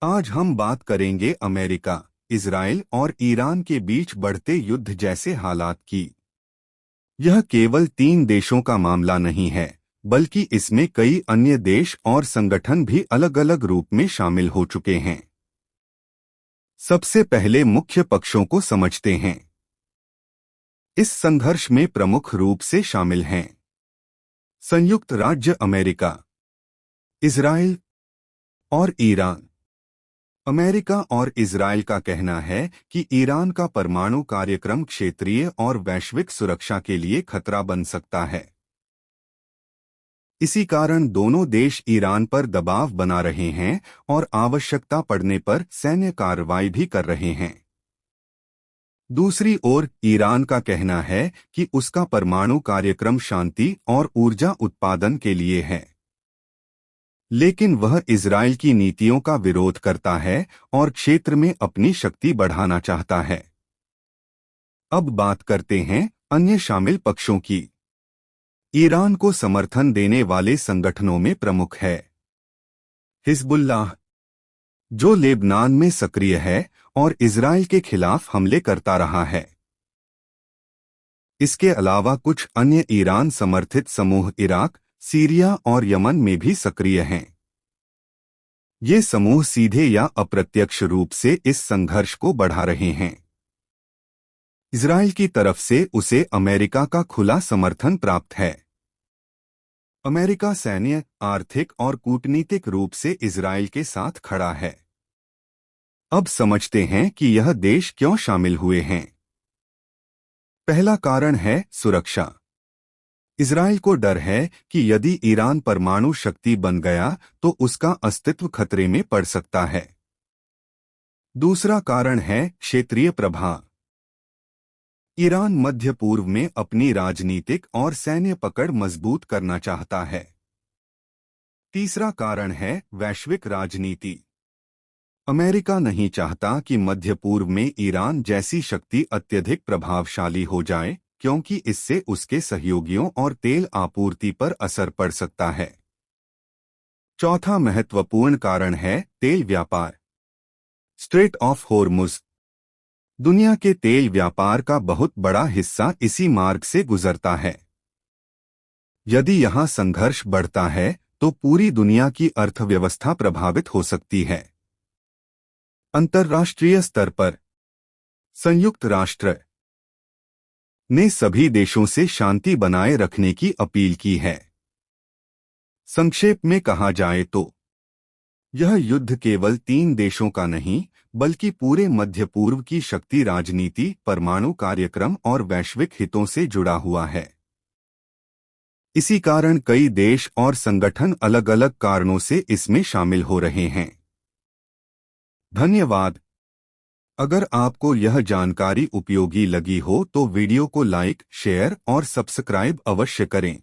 आज हम बात करेंगे अमेरिका, इजराइल और ईरान के बीच बढ़ते युद्ध जैसे हालात की। यह केवल 3 देशों का मामला नहीं है, बल्कि इसमें कई अन्य देश और संगठन भी अलग अलग रूप में शामिल हो चुके हैं। सबसे पहले मुख्य पक्षों को समझते हैं। इस संघर्ष में प्रमुख रूप से शामिल हैं संयुक्त राज्य अमेरिका, इजराइल और ईरान। अमेरिका और इजराइल का कहना है कि ईरान का परमाणु कार्यक्रम क्षेत्रीय और वैश्विक सुरक्षा के लिए खतरा बन सकता है। इसी कारण दोनों देश ईरान पर दबाव बना रहे हैं और आवश्यकता पड़ने पर सैन्य कार्रवाई भी कर रहे हैं। दूसरी ओर ईरान का कहना है कि उसका परमाणु कार्यक्रम शांति और ऊर्जा उत्पादन के लिए है, लेकिन वह इजराइल की नीतियों का विरोध करता है और क्षेत्र में अपनी शक्ति बढ़ाना चाहता है। अब बात करते हैं अन्य शामिल पक्षों की। ईरान को समर्थन देने वाले संगठनों में प्रमुख है हिजबुल्लाह, जो लेबनान में सक्रिय है और इजराइल के खिलाफ हमले करता रहा है। इसके अलावा कुछ अन्य ईरान समर्थित समूह इराक, सीरिया और यमन में भी सक्रिय हैं। ये समूह सीधे या अप्रत्यक्ष रूप से इस संघर्ष को बढ़ा रहे हैं। इजराइल की तरफ से उसे अमेरिका का खुला समर्थन प्राप्त है। अमेरिका सैन्य, आर्थिक और कूटनीतिक रूप से इजराइल के साथ खड़ा है। अब समझते हैं कि यह देश क्यों शामिल हुए हैं। पहला कारण है सुरक्षा। इजराइल को डर है कि यदि ईरान परमाणु शक्ति बन गया तो उसका अस्तित्व खतरे में पड़ सकता है। दूसरा कारण है क्षेत्रीय प्रभाव। ईरान मध्य पूर्व में अपनी राजनीतिक और सैन्य पकड़ मजबूत करना चाहता है। तीसरा कारण है वैश्विक राजनीति। अमेरिका नहीं चाहता कि मध्य पूर्व में ईरान जैसी शक्ति अत्यधिक प्रभावशाली हो जाए, क्योंकि इससे उसके सहयोगियों और तेल आपूर्ति पर असर पड़ सकता है। चौथा महत्वपूर्ण कारण है तेल व्यापार। स्ट्रेट ऑफ होर्मुज, दुनिया के तेल व्यापार का बहुत बड़ा हिस्सा इसी मार्ग से गुजरता है। यदि यहां संघर्ष बढ़ता है तो पूरी दुनिया की अर्थव्यवस्था प्रभावित हो सकती है। अंतर्राष्ट्रीय स्तर पर संयुक्त राष्ट्र ने सभी देशों से शांति बनाए रखने की अपील की है। संक्षेप में कहा जाए तो यह युद्ध केवल 3 देशों का नहीं, बल्कि पूरे मध्य पूर्व की शक्ति राजनीति, परमाणु कार्यक्रम और वैश्विक हितों से जुड़ा हुआ है। इसी कारण कई देश और संगठन अलग अलग कारणों से इसमें शामिल हो रहे हैं। धन्यवाद। अगर आपको यह जानकारी उपयोगी लगी हो तो वीडियो को लाइक, शेयर और सब्सक्राइब अवश्य करें।